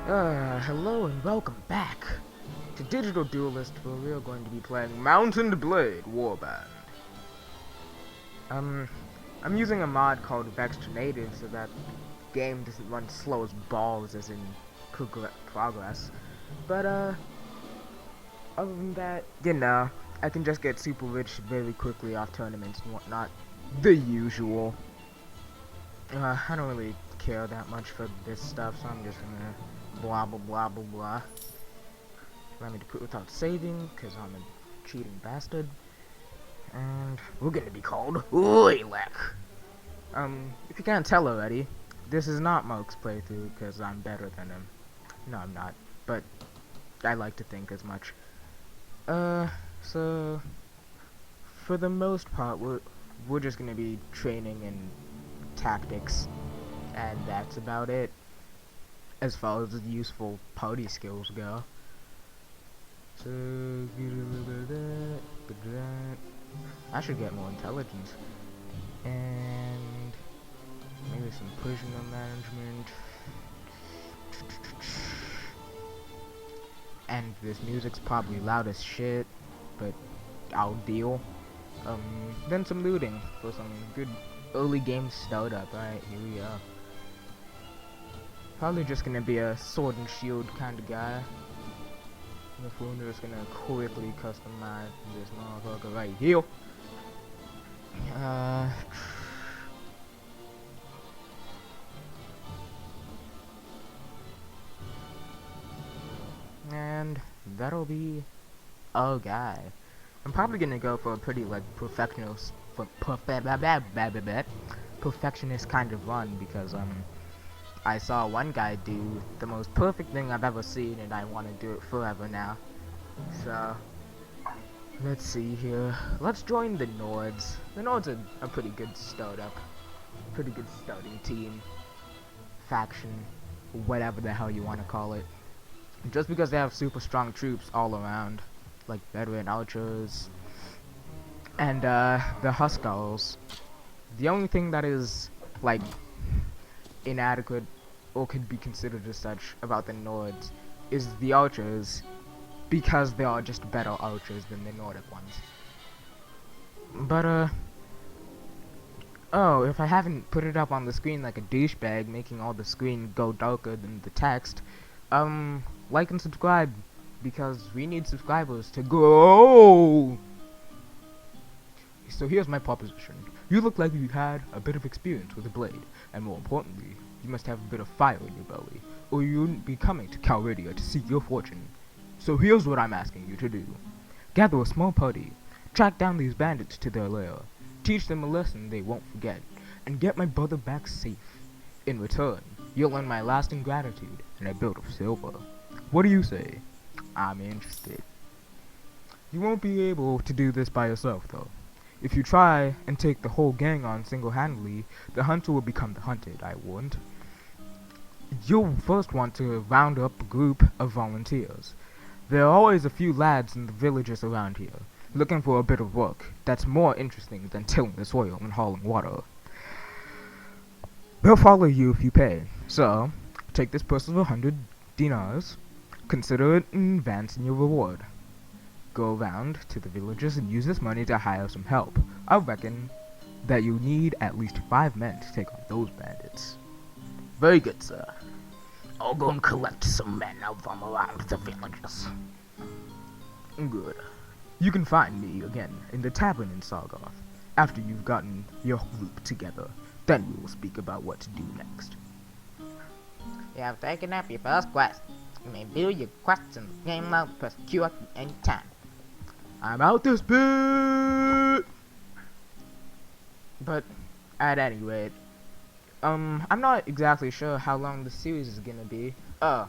Hello and welcome back to Digital Duelist, where we are going to be playing M&B Warband. I'm using a mod called Vexed Native so that game doesn't run slow as balls as in progress. But, other than that, I can just get super rich very quickly off tournaments and whatnot. The usual. I don't really care that much for this stuff, so I'm just gonna blah blah blah blah blah. Allow me to quit without saving, because I'm a cheating bastard. And we're gonna be called Rsylek. If you can't tell already, this is not Moke's playthrough, because I'm better than him. No, I'm not, but I like to think as much. So for the most part, we're just gonna be training in tactics, and that's about it as far as the useful party skills go. So I should get more intelligence and maybe some prisoner management. And this music's probably loud as shit, but I'll deal. Then some looting for some good early game startup. Alright, here we are. Probably just gonna be a sword and shield kind of guy. If we're just gonna quickly customize this motherfucker right here. And that'll be a guy. I'm probably gonna go for a pretty like perfectionist kind of run because I saw one guy do the most perfect thing I've ever seen, and I want to do it forever now. So let's see here. Let's join the Nords. The Nords are a pretty good startup, pretty good starting team, faction, whatever the hell you want to call it. Just because they have super strong troops all around, like veteran archers and the Huskars. The only thing that is like inadequate or could be considered as such about the Nords is the archers, because they are just better archers than the Nordic ones. But oh, if I haven't put it up on the screen like a douchebag, making all the screen go darker than the text, like and subscribe, because we need subscribers to grow. So here's my proposition. You look like you've had a bit of experience with a blade, and more importantly, you must have a bit of fire in your belly, or you wouldn't be coming to Calradia to seek your fortune. So here's what I'm asking you to do. Gather a small party, track down these bandits to their lair, teach them a lesson they won't forget, and get my brother back safe. In return, you'll earn my lasting gratitude and a belt of silver. What do you say? I'm interested. You won't be able to do this by yourself, though. If you try and take the whole gang on single-handedly, the hunter will become the hunted, I warned. You'll first want to round up a group of volunteers. There are always a few lads in the villages around here, looking for a bit of work that's more interesting than tilling the soil and hauling water. They'll follow you if you pay, so take this purse of 100 dinars, consider it an advance in your reward. Go around to the villages and use this money to hire some help. I reckon that you need at least 5 men to take on those bandits. Very good, sir. I'll go and collect some men out from around the villages. Good. You can find me again in the tavern in Sargoth, after you've gotten your group together. Then we will speak about what to do next. You have taken up your first quest. You may view your quests in the game mode, press Q at any time. I'm out this bit! But, at any rate, I'm not exactly sure how long the series is gonna be. I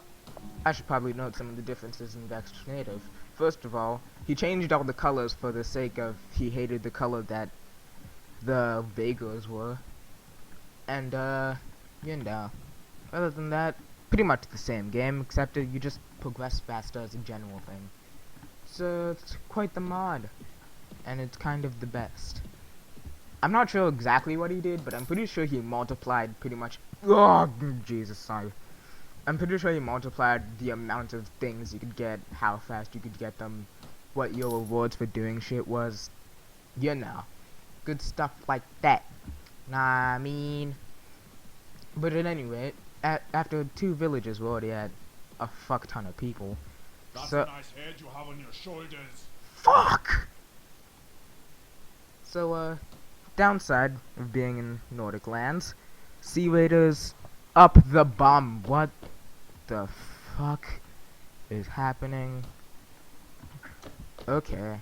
should probably note some of the differences in Vexed Native. First of all, he changed all the colors for the sake of he hated the color that the Vagars were. And, other than that, pretty much the same game, except that you just progress faster as a general thing. So, it's quite the mod, and it's kind of the best. I'm not sure exactly what he did, but I'm pretty sure he multiplied pretty much. Oh, Jesus, sorry. I'm pretty sure you multiplied the amount of things you could get, how fast you could get them, what your rewards for doing shit was. You know, good stuff like that. Nah, I mean. But at any rate, after 2 villages, we're already at a fuck ton of people. That's So, a nice head you have on your shoulders. fuck! So, downside of being in Nordic lands, Sea Raiders up the bum. What the fuck is happening? Okay,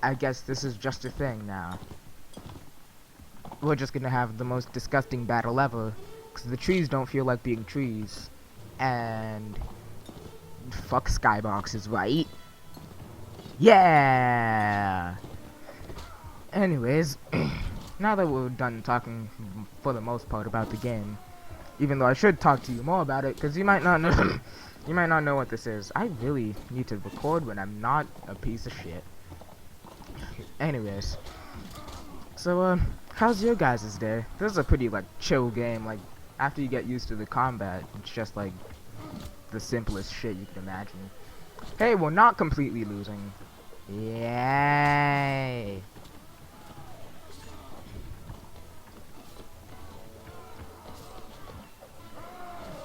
I guess this is just a thing now. We're just gonna have the most disgusting battle ever, because the trees don't feel like being trees, and fuck skyboxes, right? Yeah! Anyways, now that we're done talking for the most part about the game, even though I should talk to you more about it, because you might not know you might not know what this is. I really need to record when I'm not a piece of shit. Anyways, so how's your guys' day? This is a pretty like chill game. Like after you get used to the combat, it's just like the simplest shit you can imagine. Hey, we're not completely losing. Yay!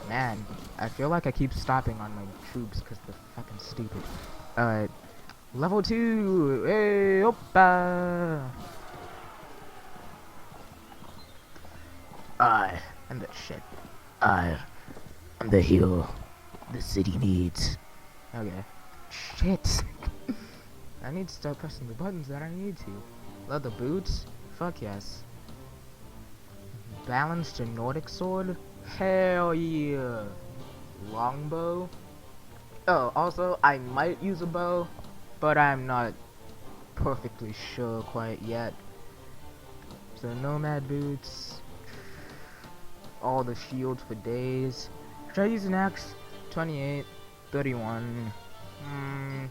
Man, I feel like I keep stopping on my troops because they're fucking stupid. Alright. Level 2! Hey, oppa! I am the shit. I am the hero the city needs. Okay. Shit! I need to start pressing the buttons that I need to. Leather boots? Fuck yes. Balanced a Nordic sword? Hell yeah! Longbow? Oh, also, I might use a bow, but I'm not perfectly sure quite yet. So, nomad boots. All the shields for days. Should I use an axe? 28, 31. I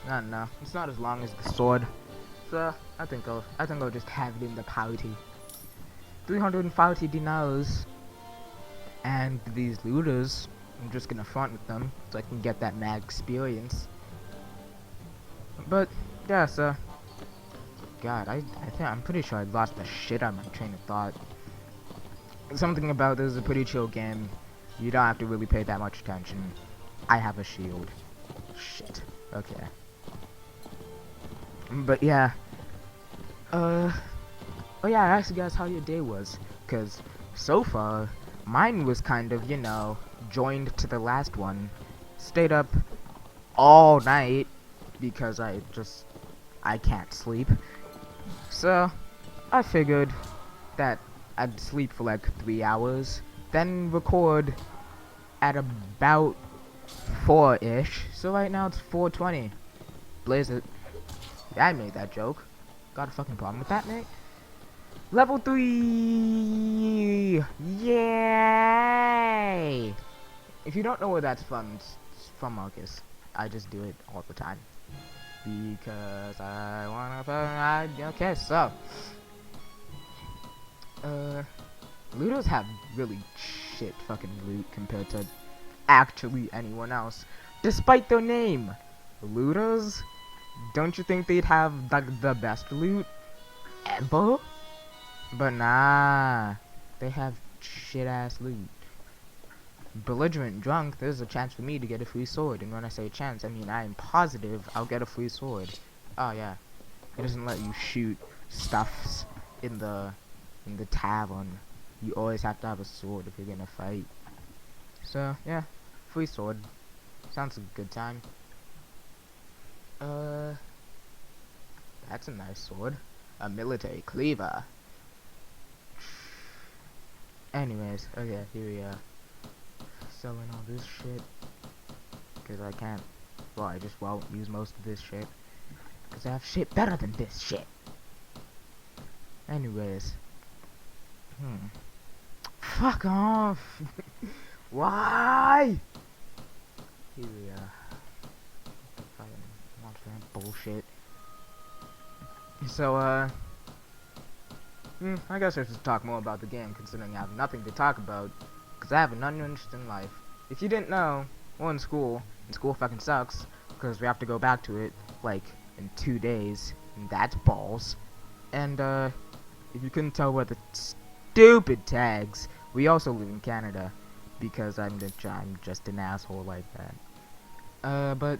don't know. It's not as long as the sword. So, I think I'll just have it in the party. 340 dinars, and these looters, I'm just gonna front with them so I can get that mad experience. But yeah, so God, I think I'm pretty sure I lost the shit out of my train of thought. Something about this is a pretty chill game. You don't have to really pay that much attention. I have a shield. Shit. Okay. But yeah. Oh yeah, I asked you guys how your day was, cause so far, mine was kind of, you know, joined to the last one. Stayed up all night, because I can't sleep. So, I figured that I'd sleep for like 3 hours, then record at about 4-ish. So right now it's 4:20. Blaze it. Yeah, I made that joke. Got a fucking problem with that, mate? Level 3! Yay! If you don't know where that's from, it's from Marcus. I just do it all the time. Because I wanna... Okay, so... Looters have really shit fucking loot compared to actually anyone else. Despite their name! Looters? Don't you think they'd have, like, the best loot ever? But nah, they have shit-ass loot. Belligerent drunk, there's a chance for me to get a free sword, and when I say chance, I mean I am positive I'll get a free sword. Oh yeah, it doesn't let you shoot stuffs in the tavern. You always have to have a sword if you're gonna fight. So yeah, free sword. Sounds like a good time. That's a nice sword. A military cleaver. Anyways, okay, here we are. Selling all this shit. Because I can't. Well, I just won't use most of this shit. Because I have shit better than this shit. Anyways. Fuck off! Why? Here we are. Fucking monster bullshit. So, I guess I should talk more about the game, considering I have nothing to talk about. Because because I have an uninteresting life. If you didn't know, we're in school, and school fucking sucks, because we have to go back to it, like, in 2 days, and that's balls. And, if you couldn't tell by the stupid tags, we also live in Canada, because I'm just an asshole like that. But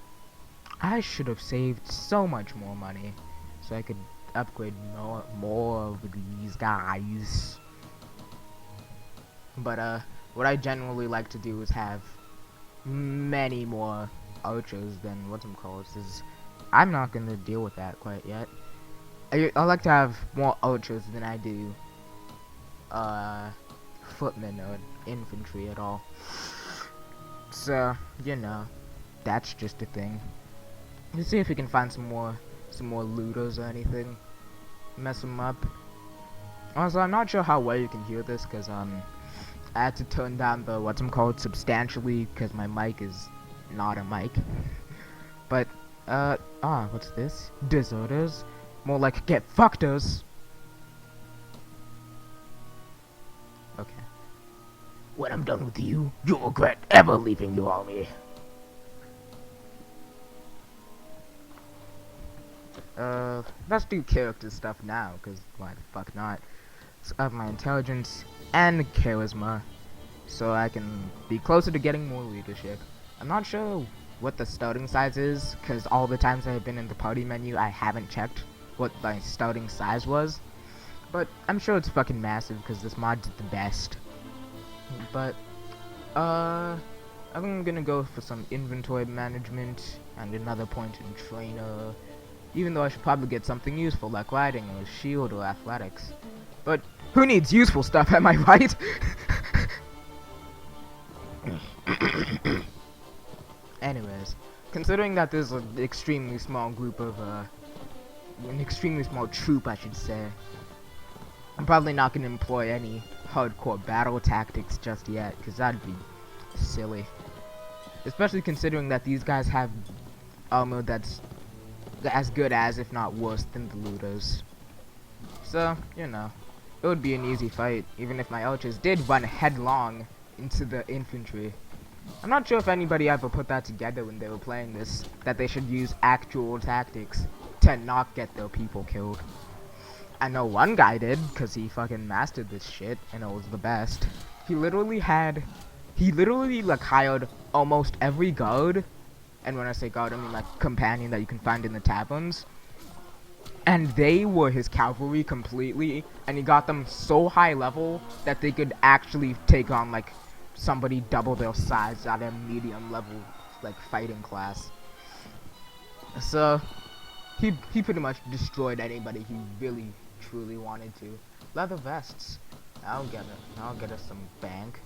I should have saved so much more money, so I could upgrade more of these guys. But, what I generally like to do is have many more archers than is I'm not gonna deal with that quite yet. I like to have more archers than I do footmen or infantry at all. So, you know, that's just a thing. Let's see if we can find some more looters or anything. Mess them up. Also, I'm not sure how well you can hear this, because I had to turn down the substantially, because my mic is not a mic. But, what's this? Deserters? More like get fuckters. Okay. When I'm done with you, you'll regret ever leaving your army. Let's do character stuff now, because why the fuck not? So I have my intelligence and charisma, so I can be closer to getting more leadership. I'm not sure what the starting size is, because all the times I've been in the party menu, I haven't checked what my starting size was. But I'm sure it's fucking massive, because this mod did the best. But, I'm gonna go for some inventory management, and another point in trainer. Even though I should probably get something useful like riding or shield or athletics. But who needs useful stuff, am I right? Anyways, considering that there's an extremely small group of, an extremely small troop, I should say, I'm probably not going to employ any hardcore battle tactics just yet, because that'd be silly. Especially considering that these guys have armor that's as good as, if not worse, than the looters. So, you know, it would be an easy fight, even if my archers did run headlong into the infantry. I'm not sure if anybody ever put that together when they were playing this, that they should use actual tactics to not get their people killed. I know one guy did, because he fucking mastered this shit, and it was the best. He literally like hired almost every guard, and when I say guard, I mean like companion that you can find in the taverns, and they were his cavalry completely, and he got them so high level that they could actually take on like somebody double their size at a medium level like fighting class. So he pretty much destroyed anybody he really truly wanted to. Leather vests. I'll get it. I'll get us some bank.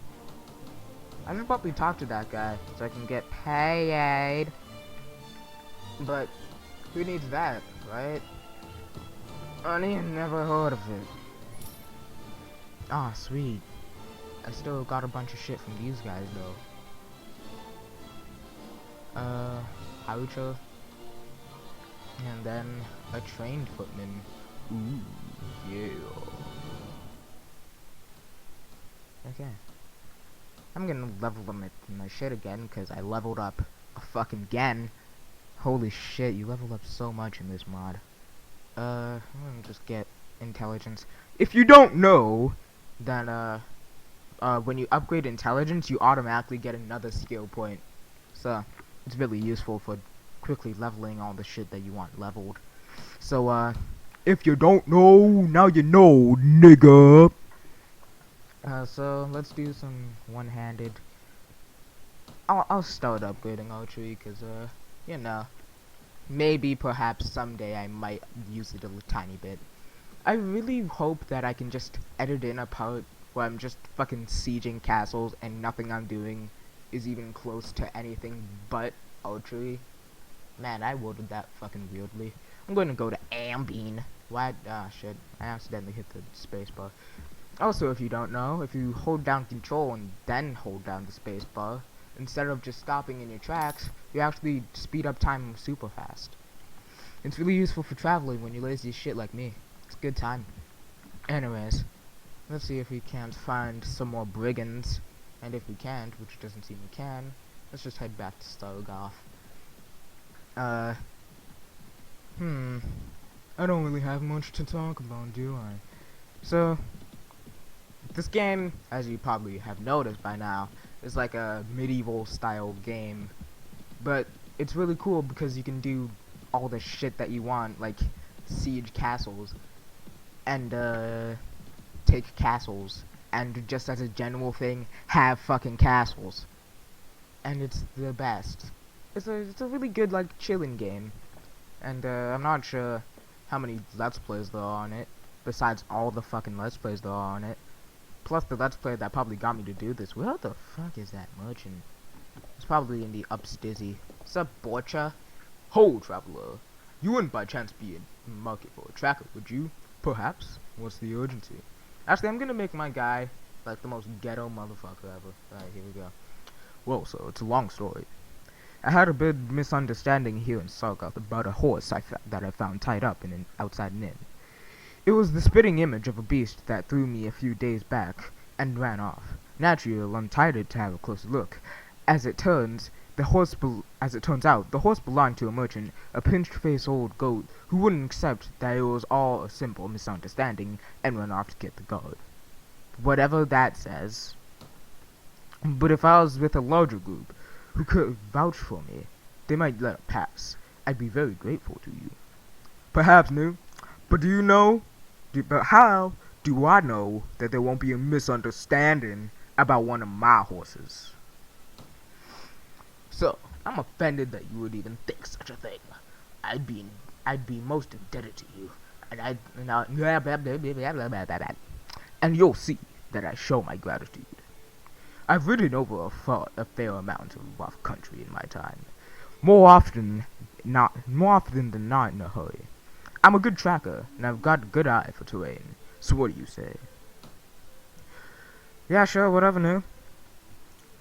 I should probably talk to that guy so I can get paid. But who needs that, right? I never heard of it. Ah, sweet. I still got a bunch of shit from these guys though. Harucho. And then a trained footman. Ooh, yeah. Okay. I'm gonna level them my shit again, because I leveled up fucking again. Holy shit, you leveled up so much in this mod. I'm gonna just get intelligence. If you don't know, then, when you upgrade intelligence, you automatically get another skill point. So, it's really useful for quickly leveling all the shit that you want leveled. So, if you don't know, now you know, nigga. So let's do some one-handed. I'll start upgrading archery, cause you know, maybe perhaps someday I might use it a tiny bit. I really hope that I can just edit in a part where I'm just fucking sieging castles and nothing I'm doing is even close to anything but archery. Man, I worded that fucking weirdly. I'm going to go to Ambine. Why? Ah, shit. I accidentally hit the spacebar. Also, if you don't know, if you hold down control and then hold down the spacebar, instead of just stopping in your tracks, you actually speed up time super fast. It's really useful for traveling when you're lazy as shit like me. It's a good time. Anyways, let's see if we can't find some more brigands. And if we can't, which doesn't seem we can, let's just head back to Stargoth. I don't really have much to talk about, do I? So, this game, as you probably have noticed by now, is like a medieval style game. But it's really cool because you can do all the shit that you want, like siege castles, and take castles, and just as a general thing, have fucking castles. And it's the best. It's a really good, like, chilling game. And I'm not sure how many Let's Plays there are on it, besides all the fucking Let's Plays there are on it. Plus the Let's Play that probably got me to do this. Where the fuck is that merchant? It's probably in the upstizzy. What's up, Borcha? Ho, traveler. You wouldn't by chance be in the market for a tracker, would you? Perhaps. What's the urgency? Actually, I'm gonna make my guy like the most ghetto motherfucker ever. Alright, here we go. Well, so it's a long story. I had a big misunderstanding here in Sargoth about a horse that I found tied up in outside an inn. It was the spitting image of a beast that threw me a few days back and ran off. Naturally, I untied it to have a closer look. As it turns out, the horse belonged to a merchant, a pinched-faced old goat who wouldn't accept that it was all a simple misunderstanding and ran off to get the guard. Whatever that says. But if I was with a larger group who could vouch for me, they might let it pass. I'd be very grateful to you. Perhaps, no. But do you know? But how do I know that there won't be a misunderstanding about one of my horses? So, I'm offended that you would even think such a thing. I'd be most indebted to you, and you'll see that I show my gratitude. I've ridden over a fair amount of rough country in my time, more often than not in a hurry. I'm a good tracker, and I've got a good eye for terrain. So what do you say? Yeah, sure, whatever, no.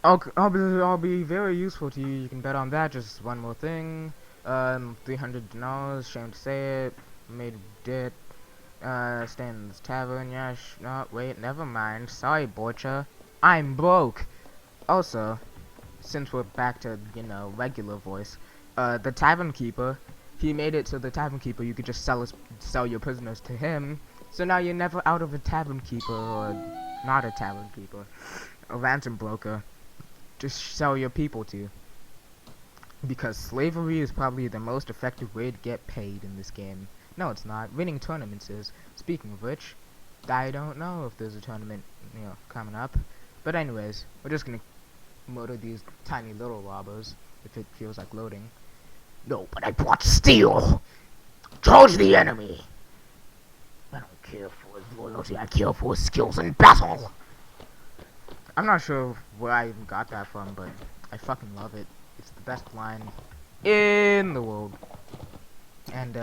I'll be very useful to you. You can bet on that. Just one more thing. 300 dinars. Shame to say it. Made debt. Stay in this tavern. Yeah. No, wait. Never mind. Sorry, Borcha. I'm broke. Also, since we're back to regular voice, the tavern keeper. He made it so the tavern keeper you could just sell your prisoners to him. So now you're never out of a tavern keeper or not a tavern keeper, a ransom broker. Just sell your people to. Because slavery is probably the most effective way to get paid in this game. No, it's not. Winning tournaments is. Speaking of which, I don't know if there's a tournament, coming up. But anyways, we're just gonna murder these tiny little robbers if it feels like loading. No, but I brought steel. Charge the enemy. I don't care for his loyalty. I care for his skills in battle. I'm not sure where I even got that from, but I fucking love it. It's the best line in the world. And,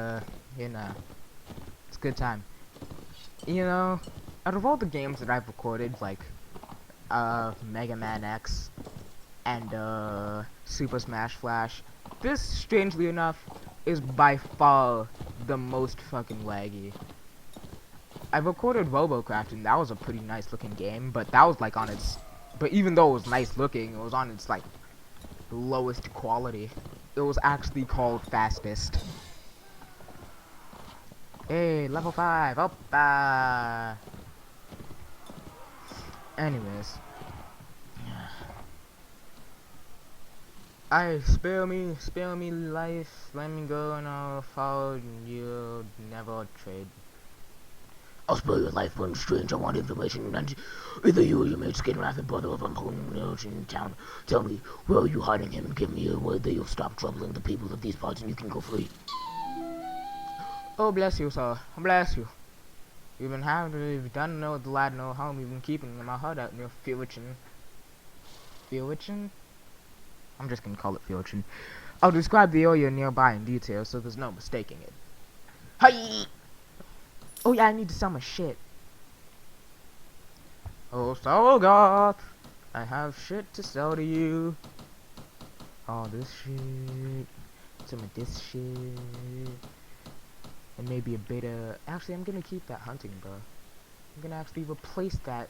it's a good time. Out of all the games that I've recorded, like, Mega Man X and, Super Smash Flash, this, strangely enough, is by far the most fucking laggy. I've recorded RoboCraft, and that was a pretty nice looking game, but that was like on its, but even though it was nice looking, it was on its like lowest quality. It was actually called fastest. Hey, level 5, up. Anyways, spare me life, let me go and I'll follow you, never trade. I'll spare your life for strange. I want information, and either you or your mates get wrath and brother of unholy in town. Tell me, where are you hiding him, and give me a word that you'll stop troubling the people of these parts and you can go free. Oh, bless you, sir. Bless you. You've done know the lad no harm. You've been keeping my heart out near Felichin. Felichin? I'm just gonna call it Felichin. I'll describe the area nearby in detail so there's no mistaking it. Hi! Oh yeah, I need to sell my shit. Oh, Sargoth, I have shit to sell to you. All this shit, some of this shit, and maybe a bit of. Actually, I'm gonna keep that hunting bow. I'm gonna actually replace that